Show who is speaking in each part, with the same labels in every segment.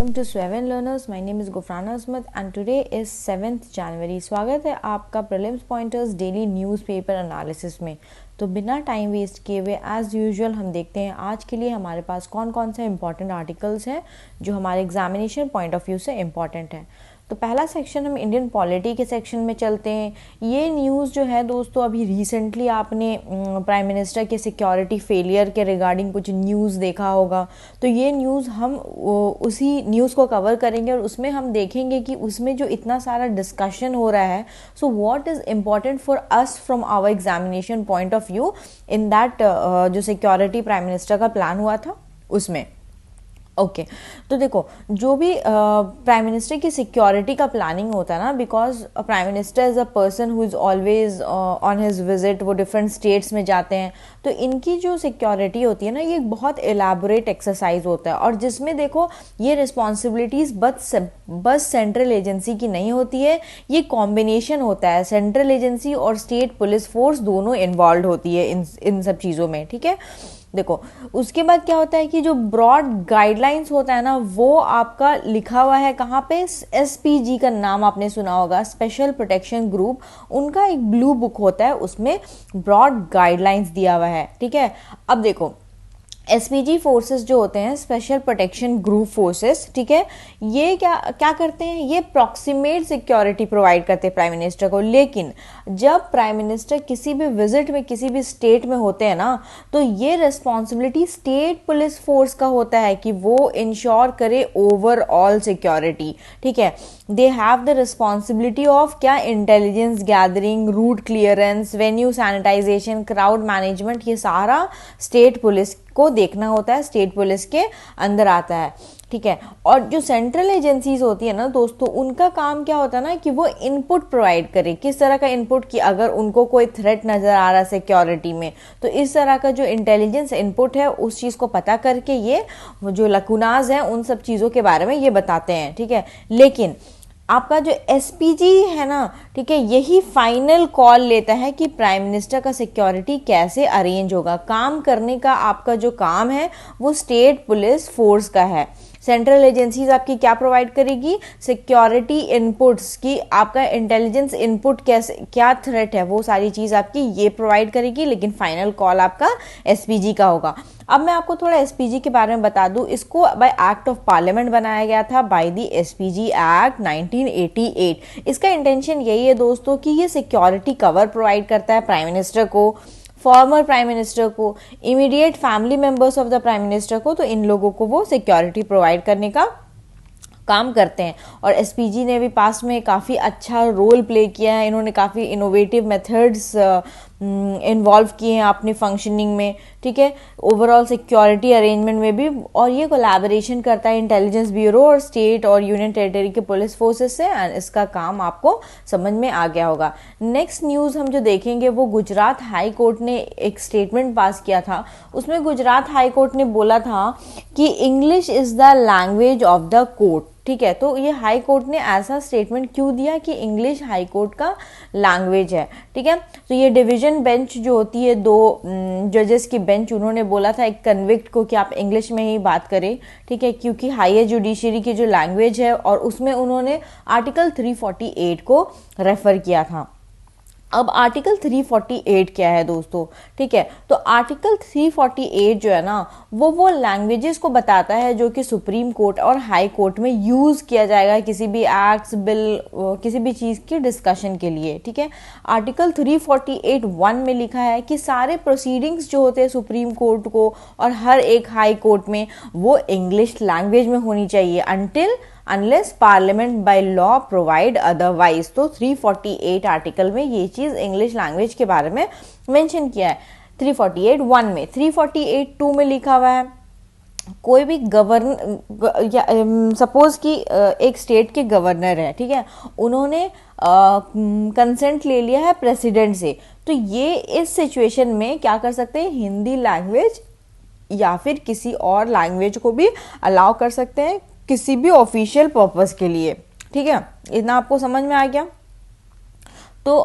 Speaker 1: Welcome to स्वेवन learners. My name is Gufrana Asmad and today is 7 January. स्वागत है आपका prelims pointers daily newspaper analysis में। तो बिना टाइम वेस्ट किए हुए एज़ यूजुअल हम देखते हैं आज के लिए हमारे पास कौन कौन से इंपॉर्टेंट आर्टिकल्स हैं जो हमारे एग्जामिनेशन पॉइंट ऑफ व्यू से इम्पॉर्टेंट हैं। तो पहला सेक्शन हम इंडियन पॉलिटी के सेक्शन में चलते हैं। ये न्यूज़ जो है दोस्तों, अभी रिसेंटली आपने प्राइम मिनिस्टर के सिक्योरिटी फेलियर के रिगार्डिंग कुछ न्यूज़ देखा होगा। तो ये न्यूज़ हम उसी न्यूज़ को कवर करेंगे और उसमें हम देखेंगे कि उसमें जो इतना सारा डिस्कशन हो रहा है, so what is important for us from our examination point of view in that जो सिक्योरिटी प्राइम मिनिस्टर का प्लान हुआ था उसमें। ओके तो देखो, जो भी प्राइम मिनिस्टर की सिक्योरिटी का प्लानिंग होता है ना, because prime minister is a person who is always on his visit, वो डिफरेंट स्टेट्स में जाते हैं। तो इनकी जो सिक्योरिटी होती है ना, ये एक बहुत एलाबोरेट एक्सरसाइज होता है और जिसमें देखो ये रिस्पॉन्सिबिलिटीज़ बस सेंट्रल एजेंसी की नहीं होती है, ये कॉम्बिनेशन होता है। सेंट्रल एजेंसी और स्टेट पुलिस फोर्स दोनों इन्वॉल्व होती है इन सब चीज़ों में, ठीक है। देखो उसके बाद क्या होता है कि जो ब्रॉड गाइडलाइंस होता है ना, वो आपका लिखा हुआ है कहाँ पे, एसपीजी का नाम आपने सुना होगा, स्पेशल प्रोटेक्शन ग्रुप। उनका एक ब्लू बुक होता है, उसमें ब्रॉड गाइडलाइंस दिया हुआ है, ठीक है। अब देखो एसपीजी फोर्सेस जो होते हैं, स्पेशल प्रोटेक्शन ग्रुप फोर्सेस, ठीक है, ये क्या करते हैं, ये प्रॉक्सिमेट सिक्योरिटी प्रोवाइड करते हैं प्राइम मिनिस्टर को। लेकिन जब प्राइम मिनिस्टर किसी भी विजिट में किसी भी स्टेट में होते हैं ना, तो ये रिस्पॉन्सिबिलिटी स्टेट पुलिस फोर्स का होता है कि वो इंश्योर करे ओवरऑल सिक्योरिटी, ठीक है। They have the responsibility of क्या, intelligence gathering, route clearance, venue sanitisation, crowd management, ये सारा स्टेट पुलिस को देखना होता है, स्टेट पुलिस के अंदर आता है, ठीक है। और जो सेंट्रल एजेंसीज होती है ना दोस्तों, उनका काम क्या होता है ना कि वो इनपुट प्रोवाइड करे। किस तरह का इनपुट, कि अगर उनको कोई थ्रेट नज़र आ रहा है सिक्योरिटी में, तो इस तरह का जो इंटेलिजेंस इनपुट है उस चीज़ को पता करके ये जो लकुनाज हैं उन सब चीज़ों के बारे में ये बताते हैं, ठीक है। लेकिन आपका जो एसपीजी है ना, ठीक है, यही फाइनल कॉल लेता है कि प्राइम मिनिस्टर का सिक्योरिटी कैसे अरेंज होगा। काम करने का आपका जो काम है वो स्टेट पुलिस फोर्स का है। सेंट्रल एजेंसीज आपकी क्या प्रोवाइड करेगी, सिक्योरिटी इनपुट्स की, आपका इंटेलिजेंस इनपुट कैसे, क्या थ्रेट है, वो सारी चीज़ आपकी ये प्रोवाइड करेगी। लेकिन फाइनल कॉल आपका एसपीजी का होगा। अब मैं आपको थोड़ा एसपीजी के बारे में बता दूं। इसको बाय एक्ट ऑफ पार्लियामेंट बनाया गया था, बाय द एसपीजी एक्ट 1988। इसका इंटेंशन यही है दोस्तों कि ये सिक्योरिटी कवर प्रोवाइड करता है प्राइम मिनिस्टर को, फॉर्मर प्राइम मिनिस्टर को, immediate family members of the prime minister को। तो इन लोगों को वो सिक्योरिटी प्रोवाइड करने का काम करते हैं। और एसपीजी ने भी पास्ट में काफ़ी अच्छा रोल प्ले किया है। इन्होंने काफ़ी इनोवेटिव मेथड्स इन्वॉल्व किए हैं अपनी फंक्शनिंग में, ठीक है, ओवरऑल सिक्योरिटी अरेंजमेंट में भी। और ये कोलैबोरेशन करता है इंटेलिजेंस ब्यूरो और स्टेट और यूनियन टेरिटरी के पुलिस फोर्सेस से, एंड इसका काम आपको समझ में आ गया होगा। नेक्स्ट न्यूज़ हम जो देखेंगे वो गुजरात हाई कोर्ट ने एक स्टेटमेंट पास किया था। उसमें गुजरात हाई कोर्ट ने बोला था कि English is the language of the court, ठीक है। तो ये हाई कोर्ट ने ऐसा स्टेटमेंट क्यों दिया कि इंग्लिश हाई कोर्ट का लैंग्वेज है, ठीक है। तो ये डिवीजन बेंच जो होती है, दो जजेस की बेंच, उन्होंने बोला था एक कन्विक्ट को कि आप इंग्लिश में ही बात करें, ठीक है, क्योंकि हायर जुडिशरी की जो लैंग्वेज है, और उसमें उन्होंने आर्टिकल 348 को रेफर किया था। अब आर्टिकल 348 क्या है दोस्तों, ठीक है। तो आर्टिकल 348 जो है ना, वो लैंग्वेजेस को बताता है जो कि सुप्रीम कोर्ट और हाई कोर्ट में यूज़ किया जाएगा किसी भी एक्ट्स, बिल, किसी भी चीज़ की डिस्कशन के लिए, ठीक है। आर्टिकल 348(1) में लिखा है कि सारे प्रोसीडिंग्स जो होते हैं सुप्रीम कोर्ट को और हर एक हाई कोर्ट में, वो इंग्लिश लैंग्वेज में होनी चाहिए unless parliament by law provide otherwise. तो 348 आर्टिकल में ये चीज़ इंग्लिश लैंग्वेज के बारे में मेंशन किया है 348(1) में। 348(2) में लिखा हुआ है कोई भी सपोज कि एक स्टेट के गवर्नर है, ठीक है, उन्होंने कंसेंट ले लिया है प्रेसिडेंट से, तो ये इस सिचुएशन में क्या कर सकते हैं, हिंदी लैंग्वेज या फिर किसी और लैंग्वेज को भी अलाउ कर सकते हैं किसी भी ऑफिशियल पर्पस के लिए, ठीक है। इतना आपको समझ में आ गया। तो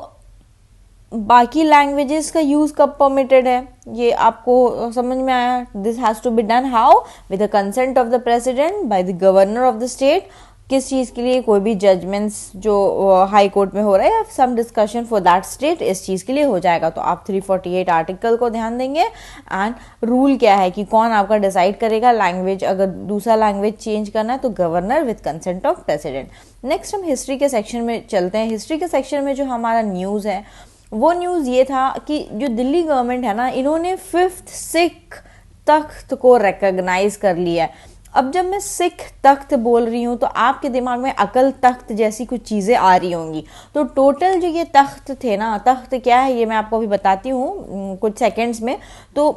Speaker 1: बाकी लैंग्वेजेस का यूज़ कब परमिटेड है, ये आपको समझ में आया। This has to be done how, with the consent of the president by the governor of the state. किस चीज़ के लिए, कोई भी जजमेंट्स जो हाई कोर्ट में हो रहा है या some discussion for that state, इस चीज़ के लिए हो जाएगा। तो आप 348 आर्टिकल को ध्यान देंगे। एंड रूल क्या है कि कौन आपका डिसाइड करेगा लैंग्वेज, अगर दूसरा लैंग्वेज चेंज करना है तो governor with consent of president. Next हम हिस्ट्री के सेक्शन में चलते हैं। हिस्ट्री के सेक्शन में जो हमारा न्यूज़ है वो न्यूज़ ये था कि जो दिल्ली गवर्नमेंट है ना, इन्होंने 5th सिख तख्त को रिकॉग्नाइज कर लिया है। अब जब मैं सिख तख्त बोल रही हूँ तो आपके दिमाग में अकल तख्त जैसी कुछ चीज़ें आ रही होंगी। तो टोटल जो ये तख्त थे ना, तख्त क्या है ये मैं आपको अभी बताती हूँ कुछ सेकंड्स में। तो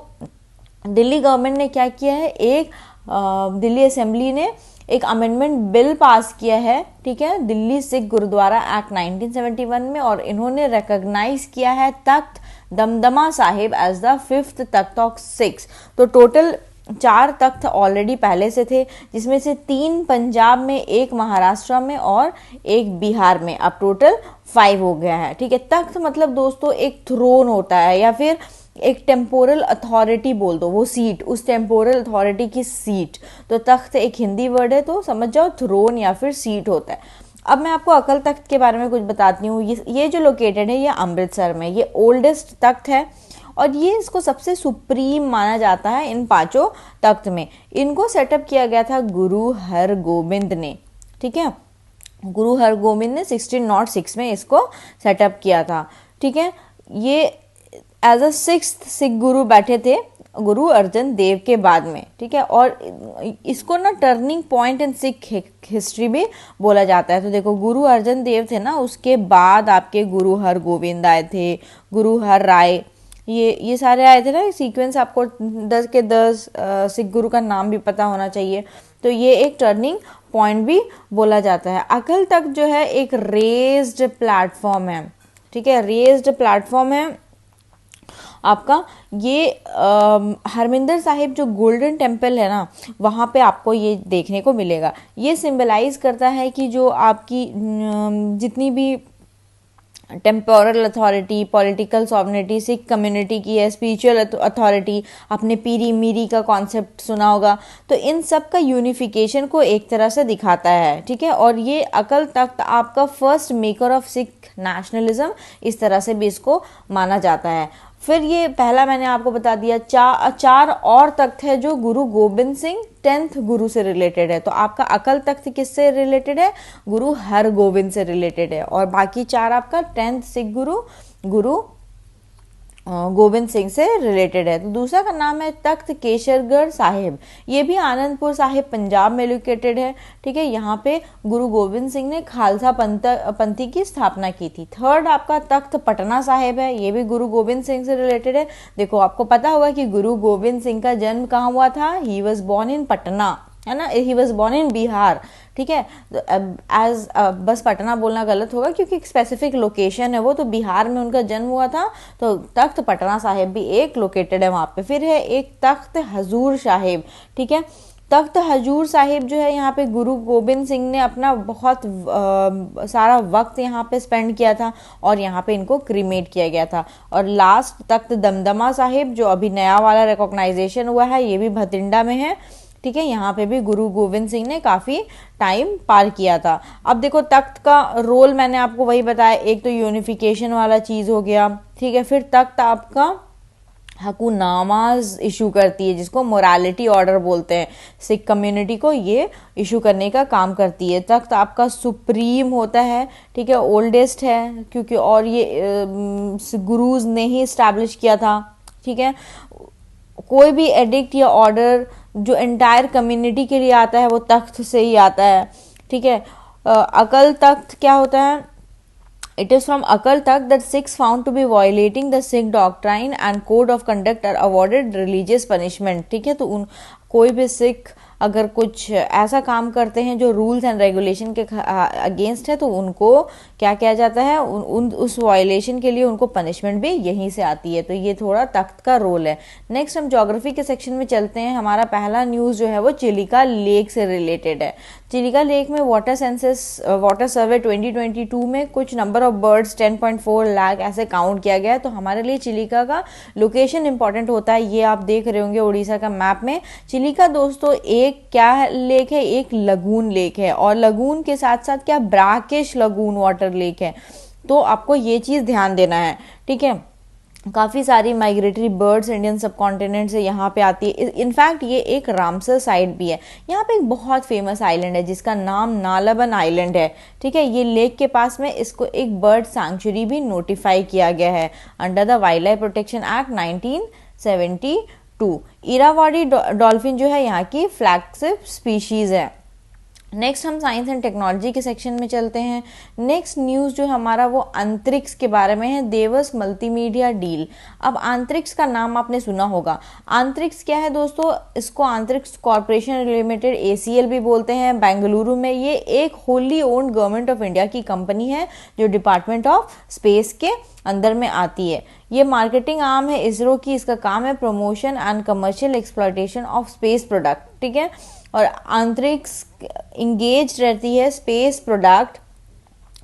Speaker 1: दिल्ली गवर्नमेंट ने क्या किया है, एक दिल्ली असेंबली ने एक अमेंडमेंट बिल पास किया है, ठीक है, दिल्ली सिख गुरुद्वारा एक्ट 1971 में, और इन्होंने रिकॉग्नाइज किया है Takht Damdama Sahib as the 5th Takht of Sikhs. तो टोटल 4 तख्त ऑलरेडी पहले से थे, जिसमें से 3 पंजाब में, 1 महाराष्ट्र में और 1 बिहार में। अब टोटल 5 हो गया है, ठीक है। तख्त मतलब दोस्तों एक थ्रोन होता है या फिर एक टेम्पोरल अथॉरिटी बोल दो, वो सीट, उस टेम्पोरल अथॉरिटी की सीट। तो तख्त एक हिंदी वर्ड है, तो समझ जाओ थ्रोन या फिर सीट होता है। अब मैं आपको अकल तख्त के बारे में कुछ बताती हूँ। ये जो लोकेटेड है ये अमृतसर में, ये ओल्डेस्ट तख्त है और ये इसको सबसे सुप्रीम माना जाता है इन 5 तख्त में। इनको सेटअप किया गया था गुरु हरगोबिंद ने, ठीक है। गुरु हरगोबिंद ने 1606 में इसको सेटअप किया था, ठीक है। ये एज अ 6th सिख गुरु बैठे थे गुरु अर्जन देव के बाद में, ठीक है। और इसको ना turning point in Sikh history भी बोला जाता है। तो देखो गुरु अर्जन देव थे ना, उसके बाद आपके गुरु हरगोबिंद आए थे, गुरु हर राय, ये सारे आए थे ना। सीक्वेंस आपको 10 के 10 सिख गुरु का नाम भी पता होना चाहिए। तो ये एक टर्निंग पॉइंट भी बोला जाता है। अकल तख्त जो है एक रेज्ड प्लेटफॉर्म है, ठीक है, रेज्ड प्लेटफॉर्म है आपका। ये हरमिंदर साहिब जो गोल्डन टेम्पल है ना, वहाँ पे आपको ये देखने को मिलेगा। ये सिंबलाइज करता है कि जो आपकी जितनी भी temporal authority, political sovereignty Sikh community की है, स्पिरिचुअल अथॉरिटी, आपने पीरी मीरी का कॉन्सेप्ट सुना होगा, तो इन सब का यूनिफिकेशन को एक तरह से दिखाता है, ठीक है। और ये अकल तख्त आपका first maker of Sikh nationalism, इस तरह से भी इसको माना जाता है। फिर ये पहला मैंने आपको बता दिया। 4 और तख्त है जो गुरु गोबिंद सिंह 10th गुरु से रिलेटेड है। तो आपका अकल तख्त किससे रिलेटेड है, गुरु हरगोबिंद से रिलेटेड है। और बाकी 4 आपका 10th सिख गुरु गोबिंद सिंह से रिलेटेड है। तो दूसरा का नाम है तख्त केसरगढ़ साहिब, ये भी आनंदपुर साहिब पंजाब में लोकेटेड है, ठीक है। यहाँ पे गुरु गोबिंद सिंह ने खालसा पंथी की स्थापना की थी। थर्ड आपका तख्त पटना साहिब है, ये भी गुरु गोबिंद सिंह से रिलेटेड है। देखो आपको पता होगा कि गुरु गोबिंद सिंह का जन्म कहाँ हुआ था, he was born in Patna, है ना, he was born in Bihar, ठीक है। एज बस पटना बोलना गलत होगा क्योंकि एक स्पेसिफिक लोकेशन है वो, तो बिहार में उनका जन्म हुआ था। तो तख्त पटना साहिब भी एक लोकेटेड है वहाँ पे। फिर है एक तख्त हजूर साहिब, ठीक है। तख्त हजूर साहिब जो है, यहाँ पे गुरु गोबिंद सिंह ने अपना बहुत सारा वक्त यहाँ पे स्पेंड किया था और यहाँ पे इनको क्रीमेट किया गया था। और लास्ट तख्त दमदमा साहिब जो अभी नया वाला रिकॉग्नाइजेशन हुआ है, ये भी भटिंडा में है, ठीक है। यहाँ पे भी गुरु गोविंद सिंह ने काफ़ी टाइम पार किया था। अब देखो तख्त का रोल मैंने आपको वही बताया, एक तो यूनिफिकेशन वाला चीज़ हो गया, ठीक है। फिर तख्त आपका हकूनामाज इशू करती है, जिसको मोरालिटी ऑर्डर बोलते हैं, सिख कम्युनिटी को ये इशू करने का काम करती है। तख्त आपका सुप्रीम होता है, ठीक है, ओल्डेस्ट है क्योंकि, और ये गुरुज ने ही इस्टेब्लिश किया था, ठीक है। कोई भी एडिक्ट या ऑर्डर जो एंटायर कम्युनिटी के लिए आता है वो तख्त से ही आता है, ठीक है। अकल तख्त क्या होता है, it is from Akal Takht that Sikhs found to be violating the Sikh doctrine and code of conduct are awarded religious punishment, ठीक है। तो कोई भी सिख अगर कुछ ऐसा काम करते हैं जो रूल्स एंड रेगुलेशन के अगेंस्ट है तो उनको क्या किया जाता है, उस वायलेशन के लिए उनको पनिशमेंट भी यहीं से आती है। तो ये थोड़ा तख्त का रोल है। नेक्स्ट हम ज्योग्राफी के सेक्शन में चलते हैं। हमारा पहला न्यूज़ जो है वो चिलिका लेक से रिलेटेड है। चिलिका लेक में वाटर सर्वे 2022 में कुछ नंबर ऑफ बर्ड्स 10.4 लाख ऐसे काउंट किया गया है। तो हमारे लिए चिलिका का लोकेशन इंपॉर्टेंट होता है। ये आप देख रहे होंगे उड़ीसा का मैप में। चिलिका दोस्तों एक क्या लेक है, एक लगून लेक है, और लगून के साथ साथ क्या ब्राकिश लगून वाटर लेक है। तो आपको ये चीज़ ध्यान देना है, ठीक है। काफ़ी सारी माइग्रेटरी बर्ड्स इंडियन सब कॉन्टिनेंट से यहाँ पे आती है। इनफैक्ट ये एक रामसर साइट भी है। यहाँ पे एक बहुत फेमस आइलैंड है जिसका नाम नालाबन आइलैंड है, ठीक है। ये लेक के पास में इसको एक बर्ड सैंक्चुरी भी नोटिफाई किया गया है under the wildlife protection act 1972। Irrawaddy dolphin जो है यहाँ की फ्लैगशिप स्पीशीज है। नेक्स्ट हम साइंस एंड टेक्नोलॉजी के सेक्शन में चलते हैं। नेक्स्ट न्यूज़ जो हमारा वो अंतरिक्ष के बारे में है, देवस मल्टीमीडिया डील। अब अंतरिक्ष का नाम आपने सुना होगा। अंतरिक्ष क्या है दोस्तों, इसको अंतरिक्ष कॉर्पोरेशन लिमिटेड ACL भी बोलते हैं। बेंगलुरु में ये एक wholly owned government of India की कंपनी है जो डिपार्टमेंट ऑफ स्पेस के अंदर में आती है। ये मार्केटिंग आर्म है इसरो की। इसका काम है promotion and commercial exploitation of space product, ठीक है। और अंतरिक्ष इंगेज रहती है स्पेस प्रोडक्ट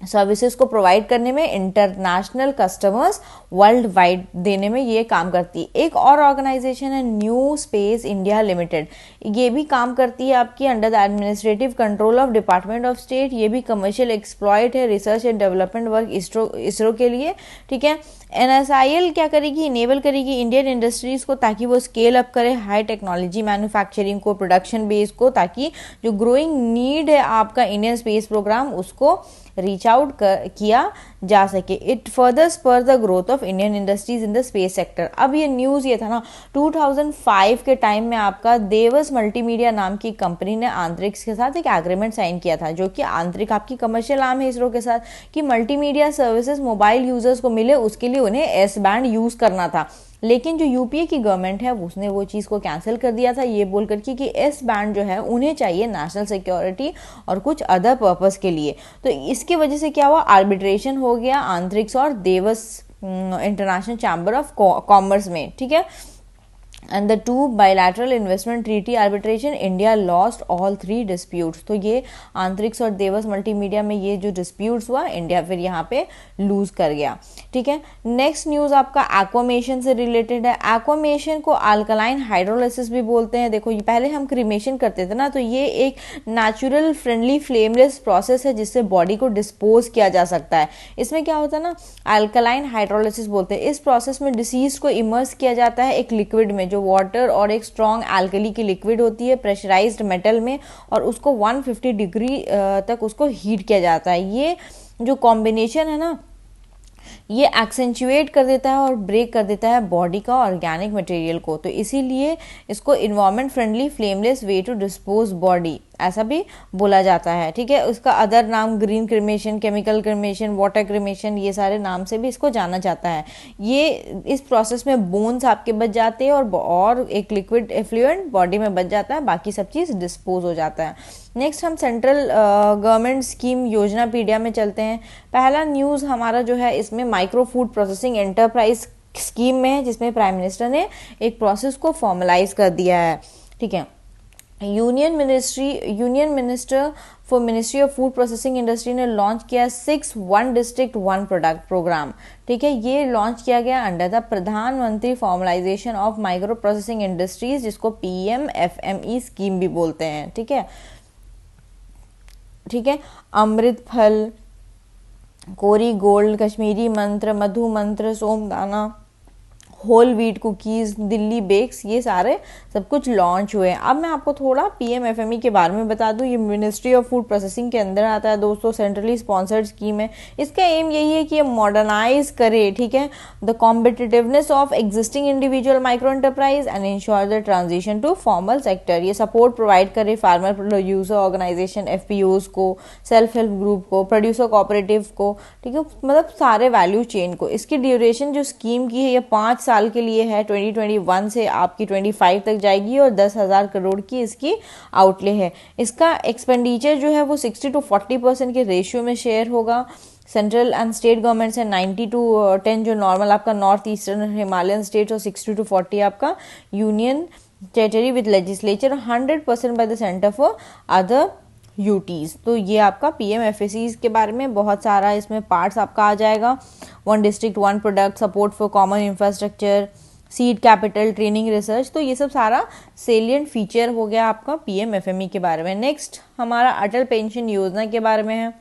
Speaker 1: सर्विसेज को प्रोवाइड करने में, इंटरनेशनल कस्टमर्स वर्ल्ड वाइड देने में ये काम करती है। एक और ऑर्गेनाइजेशन है न्यू स्पेस इंडिया लिमिटेड। ये भी काम करती है आपकी under the administrative control of department of state. ये भी कमर्शियल एक्सप्लॉयट है, research and development work ISRO के लिए, ठीक है। NSIL क्या करेगी, इनेबल करेगी इंडियन इंडस्ट्रीज को ताकि वो स्केल अप करे हाई टेक्नोलॉजी मैन्युफैक्चरिंग को, प्रोडक्शन बेस को, ताकि जो ग्रोइंग नीड है आपका इंडियन स्पेस प्रोग्राम उसको रीच आउट किया जा सके। It further spur the growth of Indian industries in the space sector. अब ये न्यूज़ ये था ना, 2005 के टाइम में आपका देवस मल्टीमीडिया नाम की कंपनी ने अंतरिक्ष के साथ एक एग्रीमेंट साइन किया था, जो कि आंतरिक आपकी कमर्शियल आर्म है इसरो के साथ, कि मल्टीमीडिया सर्विसेज मोबाइल यूजर्स को मिले, उसके लिए उन्हें एस बैंड यूज करना था। लेकिन जो यूपीए की गवर्नमेंट है उसने वो चीज़ को कैंसिल कर दिया था, ये बोल करके कि एस बैंड जो है उन्हें चाहिए नेशनल सिक्योरिटी और कुछ अदर पर्पस के लिए। तो इसकी वजह से क्या हुआ, आर्बिट्रेशन हो गया अंतरिक्ष और देवस इंटरनेशनल चैम्बर ऑफ कॉमर्स में, ठीक है। and the two bilateral investment treaty arbitration India lost all 3 disputes। तो ये अंतरिक्ष और देवस मल्टीमीडिया में ये जो डिस्प्यूट्स हुआ इंडिया फिर यहाँ पे लूज कर गया, ठीक है। नेक्स्ट न्यूज़ आपका एक्वामेशन से रिलेटेड है। एक्वामेशन को अल्कलाइन हाइड्रोलिसिस भी बोलते हैं। देखो ये पहले हम क्रीमेशन करते थे ना, तो ये एक नेचुरल फ्रेंडली फ्लेमलेस प्रोसेस है जिससे बॉडी को डिस्पोज किया जा सकता है। इसमें क्या होता है ना, अल्कलाइन हाइड्रोलिसिस बोलते हैं। इस प्रोसेस में डिसीज को इमर्स किया जाता है एक लिक्विड में जो वाटर और एक स्ट्रॉन्ग एल्कली की लिक्विड होती है प्रेशराइज्ड मेटल में, और उसको 150 डिग्री तक उसको हीट किया जाता है। ये जो कॉम्बिनेशन है ना, ये एक्सेंचुएट कर देता है और ब्रेक कर देता है बॉडी का ऑर्गेनिक मटेरियल को। तो इसीलिए इसको environment friendly flameless way to dispose body ऐसा भी बोला जाता है, ठीक है। उसका अदर नाम green cremation, chemical cremation, water cremation, ये सारे नाम से भी इसको जाना जाता है। ये इस प्रोसेस में बोन्स आपके बच जाते हैं और एक लिक्विड एफ्लुएंट बॉडी में बच जाता है, बाकी सब चीज़ डिस्पोज हो जाता है। नेक्स्ट हम सेंट्रल गवर्नमेंट स्कीम योजना पीडिया में चलते हैं। पहला न्यूज़ हमारा जो है इसमें micro food processing enterprise scheme में है, जिसमें प्राइम मिनिस्टर ने एक प्रोसेस को फॉर्मलाइज कर दिया है, ठीक है। Union minister for ministry of food processing industry ने लॉन्च किया 6 one district one product program, ठीक है। ये लॉन्च किया गया under the Pradhan Mantri formalisation of micro processing industries, जिसको PMFME स्कीम भी बोलते हैं, ठीक है, ठीक है। अमृत फल, कोरी gold, Kashmiri Mantra, Madhu Mantra, Somdana, whole wheat cookies, Delhi Bakes, ये सारे सब कुछ लॉन्च हुए हैं। अब मैं आपको थोड़ा PMFME के बारे में बता दूं। ये मिनिस्ट्री ऑफ फूड प्रोसेसिंग के अंदर आता है दोस्तों, सेंट्रली स्पॉन्सर्ड स्कीम है। इसका एम यही है कि ये मॉडर्नाइज करे, ठीक है, the competitiveness of existing individual micro enterprise and ensure the transition to formal sector. ये सपोर्ट प्रोवाइड करे फार्मर प्रोड्यूसर ऑर्गेनाइजेशन FPOs को, सेल्फ हेल्प ग्रुप को, प्रोड्यूसर कोऑपरेटिव को, ठीक है, मतलब सारे वैल्यू चेन को। इसकी ड्यूरेशन जो स्कीम की है ये 5 साल के लिए है, 2021 से आपकी 25 तक जाएगी और 10,000 करोड़ की इसकी आउटले है। इसका एक्सपेंडिचर जो है वो 60 to 40% के रेशियो में शेयर होगा। सेंट्रल एंड स्टेट गवर्नमेंट्स है 90 to 10 जो नॉर्मल आपका नॉर्थ ईस्टर्न हिमालयन स्टेट और 60 to 40 आपका union territory with legislature, 100% by the centre for other UTs. तो ये आपका PMFACs के बारे में बहुत सारा इसमें पार्ट्स आपका आ जाएगा। 1 district 1 product, support for common infrastructure, seed capital, training, research. तो ये सब सारा सेलिएंट फीचर हो गया आपका PMFME के बारे में। नेक्स्ट हमारा अटल पेंशन योजना के बारे में है।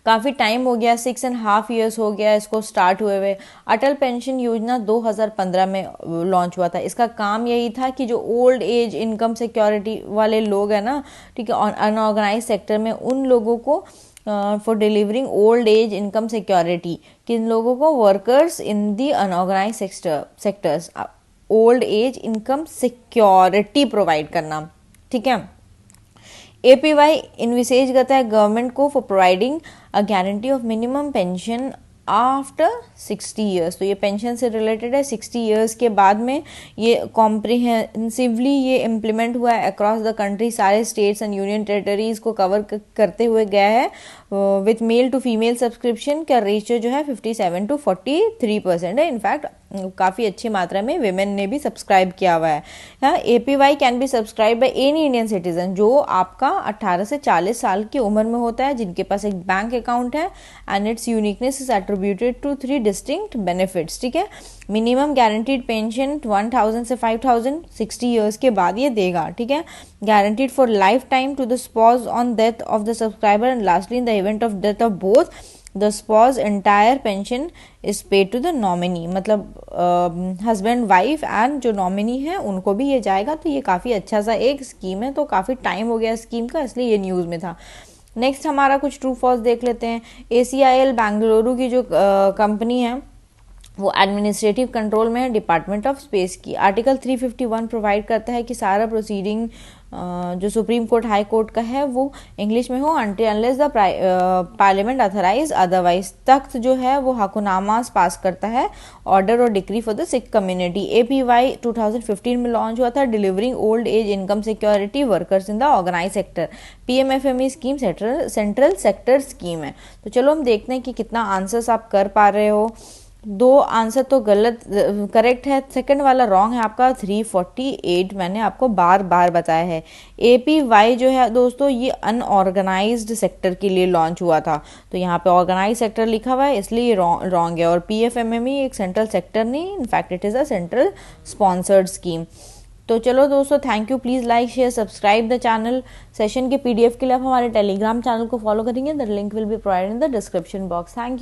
Speaker 1: काफ़ी टाइम हो गया, 6.5 years हो गया इसको स्टार्ट हुए हुए। अटल पेंशन योजना 2015 में लॉन्च हुआ था। इसका काम यही था कि जो ओल्ड एज इनकम सिक्योरिटी वाले लोग हैं ना, ठीक है, अनऑर्गेनाइज सेक्टर में, उन लोगों को for delivering old age income security, किन लोगों को, workers in the unorganised sectors old age income security provide करना, ठीक है। APY इन्विसेज करता है गवर्नमेंट को for providing a guarantee of minimum pension after 60 years। तो ये पेंशन से रिलेटेड है। 60 years के बाद में ये कॉम्प्रिहेंसिवली ये इम्प्लीमेंट हुआ है अक्रॉस द कंट्री। सारे स्टेट्स एंड यूनियन टेरिटरीज को कवर करते हुए गया है। With male to female subscription का रेशियो जो है 57 to 43% है। इनफैक्ट काफ़ी अच्छी मात्रा में विमेन ने भी सब्सक्राइब किया हुआ है। APY can be subscribe by any Indian citizen जो आपका 18 से 40 साल की उम्र में होता है, जिनके पास एक बैंक अकाउंट है, and its uniqueness is attributed to 3 distinct benefits, ठीक है। मिनिमम गारंटीड पेंशन 1,000 से 5,000 60 years के बाद ये देगा, ठीक है। Guaranteed for life time to the spouse on death of the subscriber, and lastly in the event of death of both the spouse entire pension is paid to the nominee. मतलब husband wife and जो nominee है उनको भी ये जाएगा। तो ये काफ़ी अच्छा सा एक स्कीम है। तो काफ़ी टाइम हो गया स्कीम का, इसलिए ये न्यूज़ में था। नेक्स्ट हमारा कुछ ट्रू फॉल्स देख लेते हैं। ACIL बेंगलुरु की जो कंपनी है वो एडमिनिस्ट्रेटिव कंट्रोल में है डिपार्टमेंट ऑफ स्पेस की। आर्टिकल 351 प्रोवाइड करता है कि सारा प्रोसीडिंग जो सुप्रीम कोर्ट हाई कोर्ट का है वो इंग्लिश में हो until unless the parliament authorise otherwise. Takht जो है वो हकुनामास पास करता है, ऑर्डर और decree for the Sikh community. APY 2015 में लॉन्च हुआ था, delivering old age income security workers in the organise sector. PMFME scheme central sector scheme है। तो चलो हम देखते हैं कि कितना आंसर्स आप कर पा रहे हो। 2 आंसर तो गलत, करेक्ट है। सेकंड वाला रॉन्ग है आपका, 348 मैंने आपको बार बार बताया है। APY जो है दोस्तों ये अनऑर्गेनाइज्ड सेक्टर के लिए लॉन्च हुआ था। तो यहाँ पे ऑर्गेनाइज सेक्टर लिखा हुआ है, इसलिए ये रॉन्ग है। और PFMME एक सेंट्रल सेक्टर नहीं, in fact it is a central sponsored scheme. तो चलो दोस्तों, thank you. Please like share subscribe the channel. Session के PDF के लिए आप हमारे टेलीग्राम चैनल को फॉलो करेंगे। The link will be provided in the description box. Thank you.